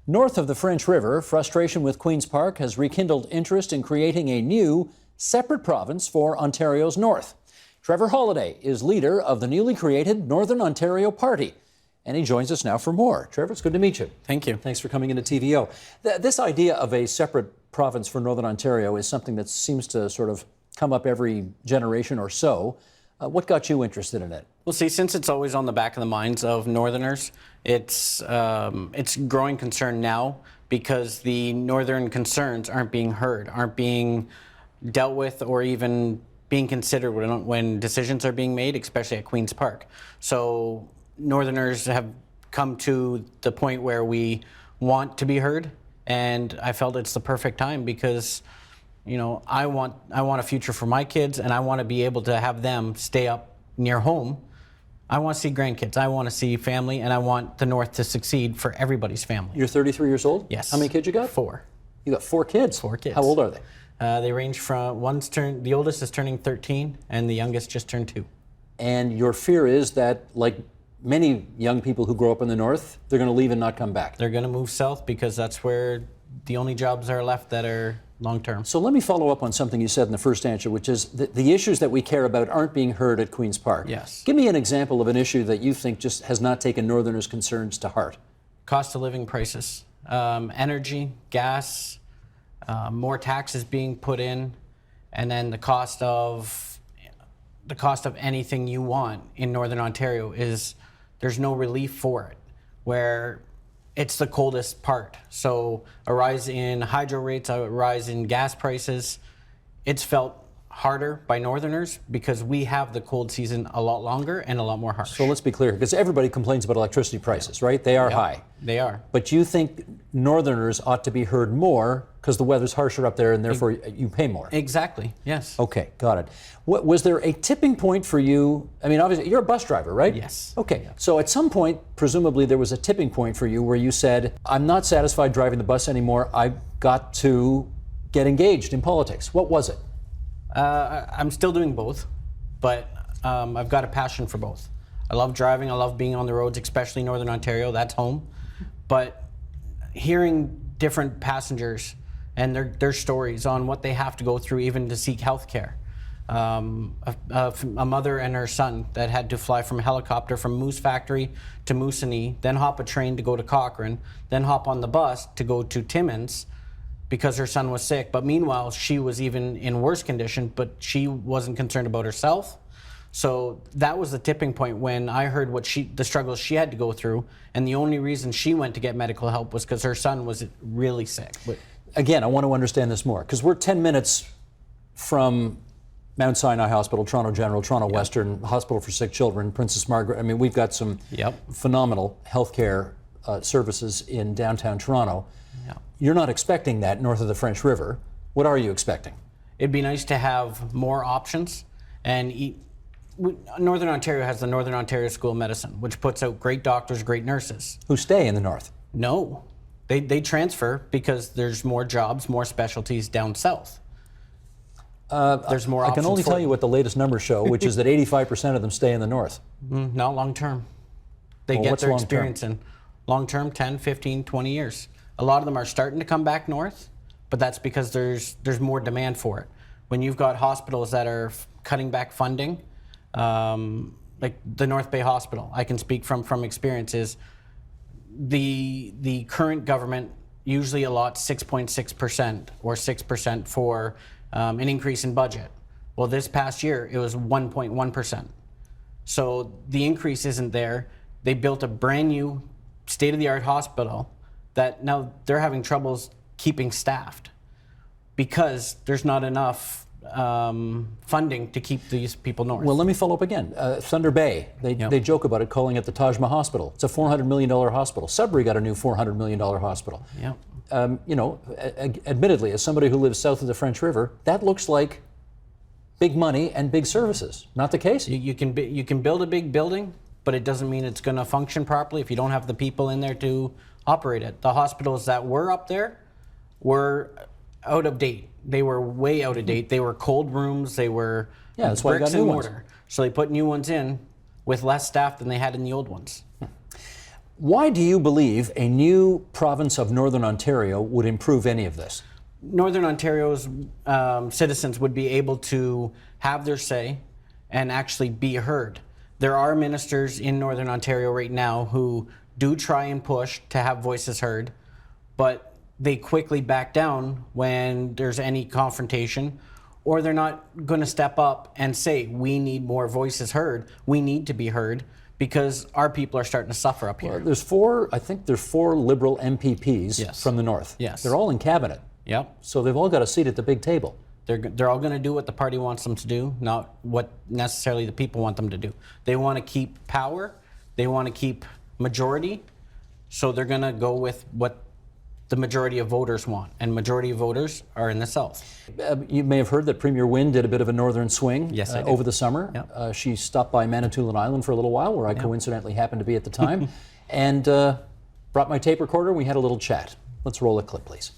North of the French River, frustration with Queen's Park has rekindled interest in creating a new, separate province for Ontario's north. Trevor Holiday is leader of the newly created Northern Ontario Party, and he joins us now for more. Trevor, it's good to meet you. Thank you. Thanks for coming into TVO. This idea of a separate province for Northern Ontario is something that seems to sort of come up every generation or so. What got you interested in it? Well, see, since it's always on the back of the minds of Northerners, it's growing concern now because the Northern concerns aren't being heard, aren't being dealt with, or even being considered when decisions are being made, especially at Queen's Park. So Northerners have come to the point where we want to be heard, and I felt it's the perfect time because, you know, I want a future for my kids, and I want to be able to have them stay up near home. I want to see grandkids, I want to see family, and I want the North to succeed for everybody's family. You're 33 years old? Yes. How many kids you got? 4. You got 4 kids? 4 kids. How old are they? They range from the oldest is turning 13, and the youngest just turned 2. And your fear is that, like many young people who grow up in the North, they're going to leave and not come back. They're going to move south because that's where the only jobs are left that are long-term. So let me follow up on something you said in the first answer, which is the issues that we care about aren't being heard at Queen's Park. Yes. Give me an example of an issue that you think just has not taken Northerners' concerns to heart. Cost of living prices, energy, gas, more taxes being put in, and then the cost of anything you want in Northern Ontario is there's no relief for it, where it's the coldest part. So a rise in hydro rates, a rise in gas prices, it's felt harder by Northerners because we have the cold season a lot longer and a lot more harsh. So let's be clear, because everybody complains about electricity prices, right? They are high. They are. But you think Northerners ought to be heard more because the weather's harsher up there and therefore you pay more? Exactly, yes. Okay, got it. Was there a tipping point for you? I mean, obviously, you're a bus driver, right? Yes. Okay, so at some point, presumably there was a tipping point for you where you said, I'm not satisfied driving the bus anymore. I've got to get engaged in politics. What was it? I'm still doing both, but I've got a passion for both. I love driving, I love being on the roads, especially Northern Ontario, that's home. But hearing different passengers and their stories on what they have to go through even to seek health care. A mother and her son that had to fly from a helicopter from Moose Factory to Moosonee, then hop a train to go to Cochrane, then hop on the bus to go to Timmins, because her son was sick, but meanwhile she was even in worse condition, but she wasn't concerned about herself. So that was the tipping point when I heard the struggles she had to go through, and the only reason she went to get medical help was because her son was really sick. Again, I want to understand this more, because we're 10 minutes from Mount Sinai Hospital, Toronto General, Toronto Western, Hospital for Sick Children, Princess Margaret. I mean, we've got some phenomenal healthcare services in downtown Toronto. You're not expecting that north of the French River. What are you expecting? It'd be nice to have more options. And Northern Ontario has the Northern Ontario School of Medicine, which puts out great doctors, great nurses. Who stay in the north? No. They transfer because there's more jobs, more specialties down south. There's more options. I can only tell you what the latest numbers show, which is that 85% of them stay in the north. Not long term. They get their experience in long term, 10, 15, 20 years. A lot of them are starting to come back north, but that's because there's more demand for it. When you've got hospitals that are cutting back funding, like the North Bay Hospital, I can speak from experiences. The current government usually allots 6.6% or 6% for an increase in budget. Well, this past year it was 1.1%. So the increase isn't there. They built a brand new state-of-the-art hospital that now they're having troubles keeping staffed because there's not enough funding to keep these people north. Well, let me follow up again. Thunder Bay, they joke about it, calling it the Taj Mahal Hospital. It's a $400 million hospital. Sudbury got a new $400 million hospital. You know, admittedly, as somebody who lives south of the French River, that looks like big money and big services. Not the case? You can build a big building, but it doesn't mean it's going to function properly if you don't have the people in there to operate it. The hospitals that were up there were out of date. They were way out of date. They were cold rooms. They were that's why bricks and mortar. So they put new ones in with less staff than they had in the old ones. Why do you believe a new province of Northern Ontario would improve any of this? Northern Ontario's citizens would be able to have their say and actually be heard. There are ministers in Northern Ontario right now who do try and push to have voices heard, but they quickly back down when there's any confrontation, or they're not going to step up and say, we need more voices heard, we need to be heard, because our people are starting to suffer up here. Well, I think there's four Liberal MPPs from the north. Yes. They're all in cabinet. Yep. So they've all got a seat at the big table. They're all going to do what the party wants them to do, not what necessarily the people want them to do. They want to keep power. They want to keep majority. So they're going to go with what the majority of voters want, and majority of voters are in the south. You may have heard that Premier Wynne did a bit of a northern swing over the summer. Yep. She stopped by Manitoulin Island for a little while, where I coincidentally happened to be at the time, and brought my tape recorder. We had a little chat. Let's roll a clip, please.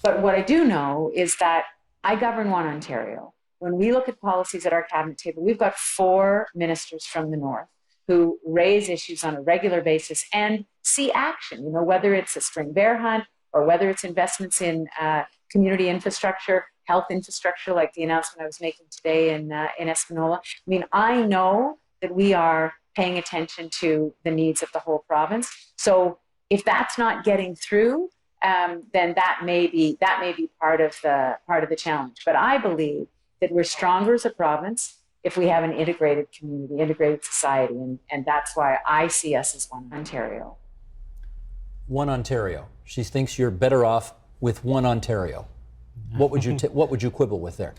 But what I do know is that I govern One Ontario. When we look at policies at our cabinet table, we've got 4 ministers from the north who raise issues on a regular basis and see action, you know, whether it's a spring bear hunt or whether it's investments in community infrastructure, health infrastructure, like the announcement I was making today in Espanola. I mean, I know that we are paying attention to the needs of the whole province. So if that's not getting through, then that may be part of the challenge. But I believe that we're stronger as a province if we have an integrated community, integrated society, and that's why I see us as One Ontario. One Ontario. She thinks you're better off with One Ontario. What would you quibble with there?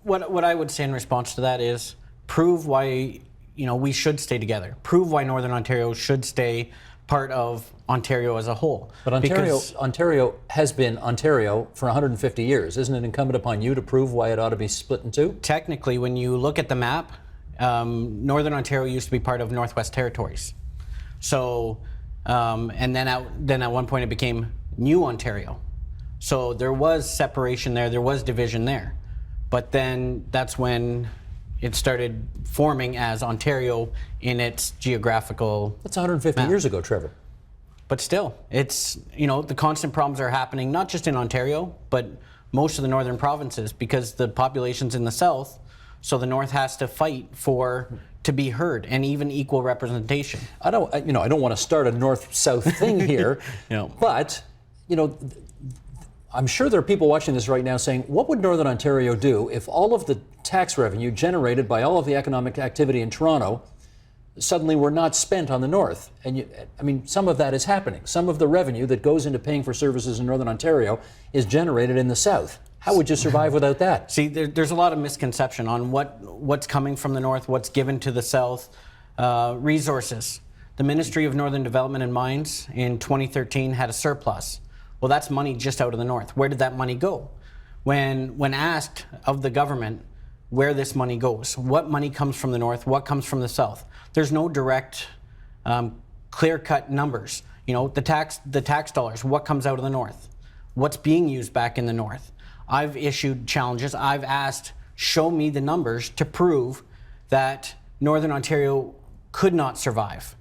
What I would say in response to that is prove why we should stay together. Prove why Northern Ontario should stay part of Ontario as a whole. But Ontario has been Ontario for 150 years. Isn't it incumbent upon you to prove why it ought to be split in two? Technically, when you look at the map, Northern Ontario used to be part of Northwest Territories. So, and then at one point it became New Ontario. So there was separation there, there was division there. But then that's when it started forming as Ontario in its geographical. That's 150 years ago, Trevor. But still, it's, the constant problems are happening, not just in Ontario, but most of the northern provinces, because the population's in the south, so the north has to fight to be heard and even equal representation. I don't want to start a north-south thing here, but, I'm sure there are people watching this right now saying, what would Northern Ontario do if all of the tax revenue generated by all of the economic activity in Toronto suddenly were not spent on the north? And some of that is happening. Some of the revenue that goes into paying for services in Northern Ontario is generated in the south. How would you survive without that? See, there's a lot of misconception on what's coming from the north, what's given to the south. Resources. The Ministry of Northern Development and Mines in 2013 had a surplus. Well, that's money just out of the north. Where did that money go? When asked of the government where this money goes, what money comes from the north, what comes from the south, there's no direct, clear-cut numbers. The tax dollars, what comes out of the north, what's being used back in the north. I've issued challenges. I've asked, show me the numbers to prove that Northern Ontario could not survive.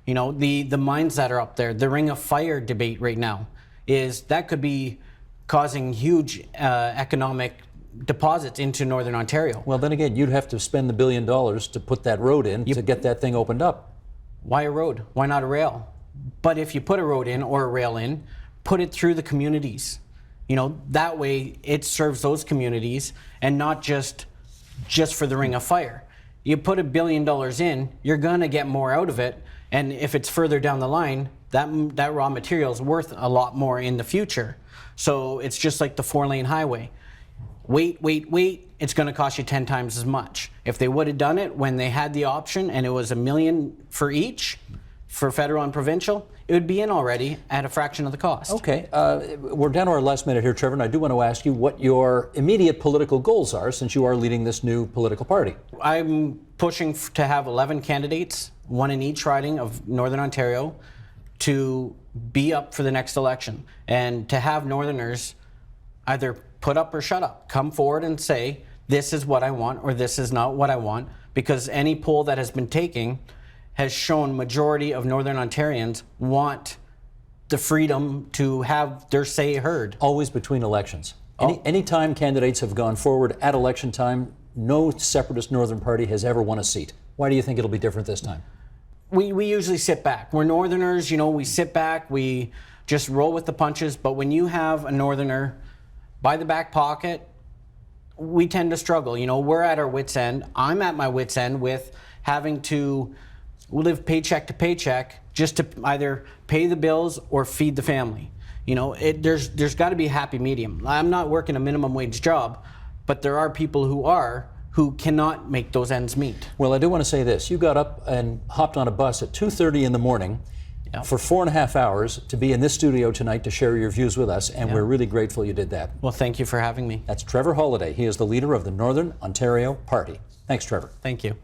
The mines that are up there, the Ring of Fire debate right now, that could be causing huge economic deposits into Northern Ontario. Well, then again, you'd have to spend the $1 billion to put that road in to get that thing opened up. Why a road? Why not a rail? But if you put a road in or a rail in, put it through the communities. That way it serves those communities and not just for the Ring of Fire. You put $1 billion in, you're going to get more out of it. And if it's further down the line, that raw material is worth a lot more in the future. So it's just like the 4-lane highway. Wait, it's going to cost you 10 times as much. If they would have done it when they had the option and it was $1 million for each, for federal and provincial, it would be in already at a fraction of the cost. Okay, we're down to our last minute here, Trevor, and I do want to ask you what your immediate political goals are since you are leading this new political party. I'm pushing to have 11 candidates, one in each riding of Northern Ontario, to be up for the next election and to have Northerners either put up or shut up, come forward and say, this is what I want or this is not what I want, because any poll that has been taken has shown majority of Northern Ontarians want the freedom to have their say heard. Always between elections. Any time candidates have gone forward at election time, no separatist Northern Party has ever won a seat. Why do you think it'll be different this time? We usually sit back. We're Northerners, we sit back, we just roll with the punches. But when you have a Northerner by the back pocket, we tend to struggle. We're at our wits' end. I'm at my wits' end with having to live paycheck to paycheck just to either pay the bills or feed the family. There's got to be a happy medium. I'm not working a minimum wage job, but there are people who cannot make those ends meet. Well, I do want to say this. You got up and hopped on a bus at 2:30 in the morning for 4.5 hours to be in this studio tonight to share your views with us, and we're really grateful you did that. Well, thank you for having me. That's Trevor Holyday. He is the leader of the Northern Ontario Party. Thanks, Trevor. Thank you.